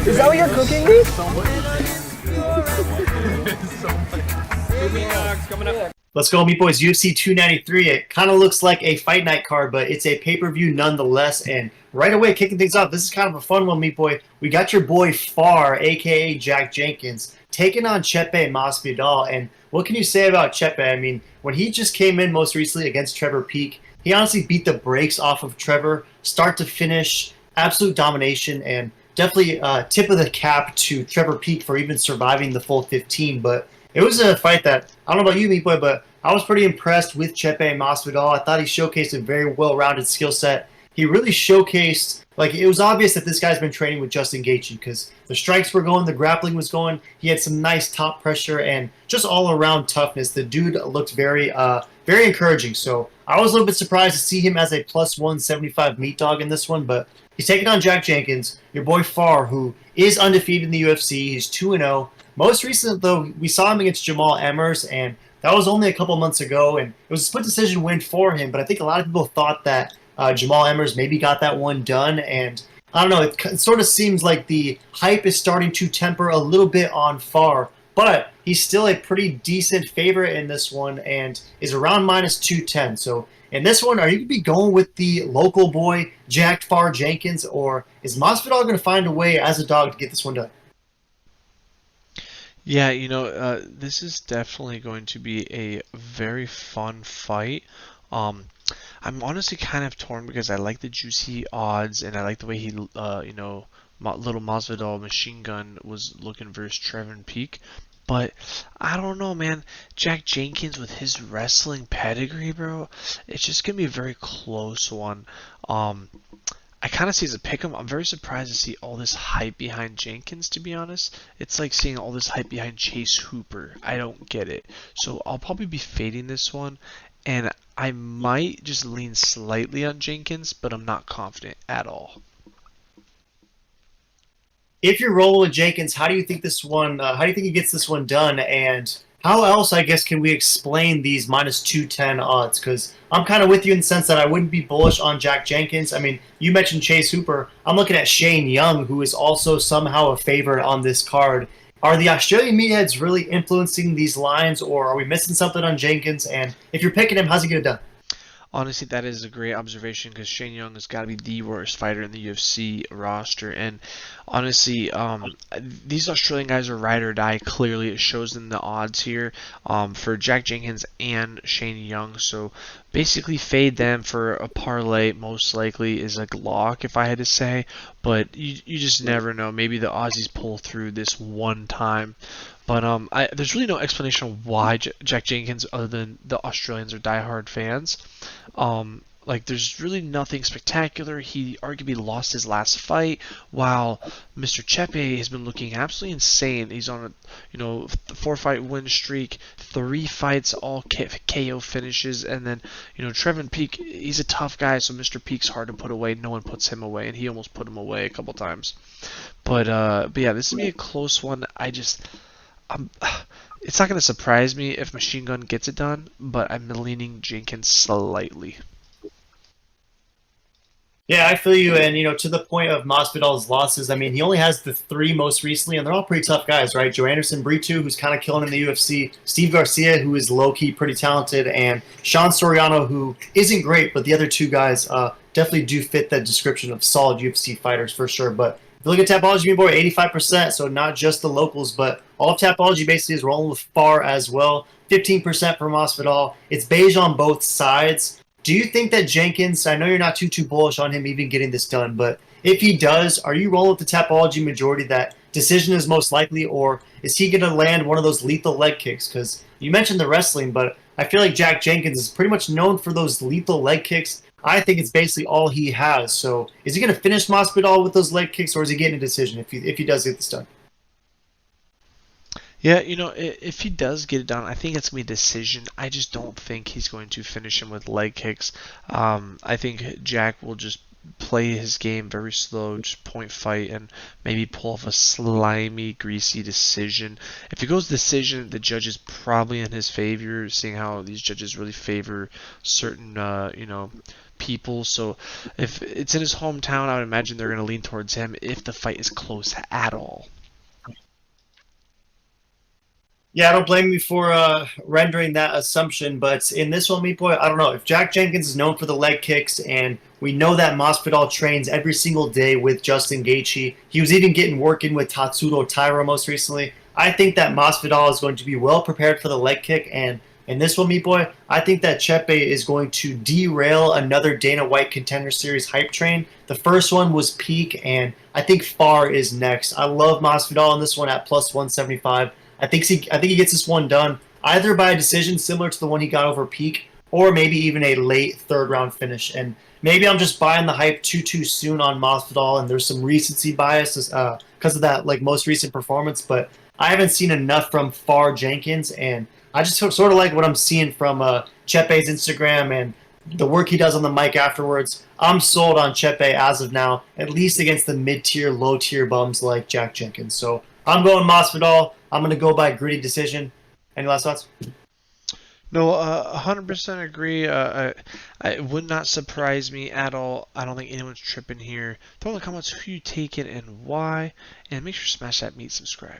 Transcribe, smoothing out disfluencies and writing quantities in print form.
Is that what you're cooking me? Let's go, Meat Boys. UFC 293. It kind of looks like a fight night card, but it's a pay-per-view nonetheless. And right away, kicking things off, this is kind of a fun one, Meat Boy. We got your boy Far, a.k.a. Jack Jenkins, taking on Chepe Mariscal. And what can you say about Chepe? I mean, when he just came in most recently against Trevor Peek, he honestly beat the brakes off of Trevor, start to finish, absolute domination, and definitely tip of the cap to Trevor Peek for even surviving the full 15. But it was a fight that, I don't know about you, Meat Boy, but I was pretty impressed with Chepe Mariscal. I thought he showcased a very well-rounded skill set. He really showcased, like, it was obvious that this guy's been training with Justin Gaethje because the strikes were going, the grappling was going. He had some nice top pressure and just all-around toughness. The dude looked very, very encouraging. So I was a little bit surprised to see him as a plus 175 meat dog in this one, but he's taking on Jack Jenkins, your boy Far, who is undefeated in the UFC. He's 2-0. Most recent, though, we saw him against Jamal Emmers, and that was only a couple months ago, and it was a split decision win for him. But I think a lot of people thought that Jamal Emmers maybe got that one done, and I don't know. It sort of seems like the hype is starting to temper a little bit on Far, but he's still a pretty decent favorite in this one, and is around minus 210. So in this one, are you going to be going with the local boy Jack Far Jenkins, or is Masvidal going to find a way as a dog to get this one done? Yeah, this is definitely going to be a very fun fight. Um, I'm honestly kind of torn because I like the juicy odds and I like the way he, little Masvidal machine gun was looking versus Trevor Peek. But I don't know, man. Jack Jenkins with his wrestling pedigree, bro, it's just gonna be a very close one. I kind of see as a pick'em. I'm very surprised to see all this hype behind Jenkins, to be honest. It's like seeing all this hype behind Chase Hooper. I don't get it. So I'll probably be fading this one, and I might just lean slightly on Jenkins, but I'm not confident at all. If you're rolling with Jenkins, how do you think this one? How do you think he gets this one done? And how else, I guess, can we explain these minus 210 odds? Because I'm kind of with you in the sense that I wouldn't be bullish on Jack Jenkins. I mean, you mentioned Chase Hooper. I'm looking at Shane Young, who is also somehow a favorite on this card. Are the Australian meatheads really influencing these lines, or are we missing something on Jenkins? And if you're picking him, how's he get it done? Honestly, that is a great observation because Shane Young has got to be the worst fighter in the UFC roster. And honestly, these Australian guys are ride or die. Clearly, it shows in the odds here for Jack Jenkins and Shane Young. So basically, fade them for a parlay. Most likely is a lock, if I had to say. But you just never know. Maybe the Aussies pull through this one time. But there's really no explanation of why Jack Jenkins, other than the Australians are diehard fans. There's really nothing spectacular. He arguably lost his last fight, while Mr. Chepe has been looking absolutely insane. He's on a 4-fight win streak, 3 fights, all KO finishes, and then Trevor Peek, he's a tough guy, so Mr. Peek's hard to put away. No one puts him away, and he almost put him away a couple times. But yeah, this is gonna be a close one. It's not going to surprise me if Machine Gun gets it done, but I'm leaning Jenkins slightly. Yeah, I feel you. And, to the point of Masvidal's losses, I mean, he only has the 3 most recently, and they're all pretty tough guys, right? Joe Anderson Brito, who's kind of killing in the UFC, Steve Garcia, who is low-key pretty talented, and Sean Soriano, who isn't great, but the other 2 guys definitely do fit that description of solid UFC fighters for sure. But if you look at Tapology, me boy, 85%, so not just the locals, but all of Tapology basically is rolling with Far as well. 15% for Masvidal. It's beige on both sides. Do you think that Jenkins, I know you're not too bullish on him even getting this done, but if he does, are you rolling with the Tapology majority that decision is most likely, or is he going to land one of those lethal leg kicks? Because you mentioned the wrestling, but I feel like Jack Jenkins is pretty much known for those lethal leg kicks. I think it's basically all he has. So is he going to finish Masvidal with those leg kicks, or is he getting a decision if he does get this done? Yeah, if he does get it done, I think it's going to be a decision. I just don't think he's going to finish him with leg kicks. I think Jack will just play his game very slow, just point fight, and maybe pull off a slimy, greasy decision. If it goes decision, the judge is probably in his favor, seeing how these judges really favor certain, people. So if it's in his hometown, I would imagine they're going to lean towards him if the fight is close at all. Yeah, I don't blame you for rendering that assumption, but in this one, Meat Boy, I don't know. If Jack Jenkins is known for the leg kicks, and we know that Masvidal trains every single day with Justin Gaethje, he was even getting working with Tatsuro Taira most recently. I think that Masvidal is going to be well prepared for the leg kick, and in this one, Meat Boy, I think that Chepe is going to derail another Dana White Contender Series hype train. The first one was peak, and I think Far is next. I love Masvidal in this one at plus 175. I think he gets this one done either by a decision similar to the one he got over Peak, or maybe even a late third round finish. And maybe I'm just buying the hype too soon on Masvidal, and there's some recency bias because of that like most recent performance. But I haven't seen enough from Far Jenkins, and I just sort of like what I'm seeing from Chepe's Instagram and the work he does on the mic afterwards. I'm sold on Chepe as of now, at least against the mid-tier, low-tier bums like Jack Jenkins. So I'm going Masvidal. I'm going to go by gritty decision. Any last thoughts? No, 100% agree. It would not surprise me at all. I don't think anyone's tripping here. Throw in the comments who you take it and why. And make sure to smash that meat subscribe.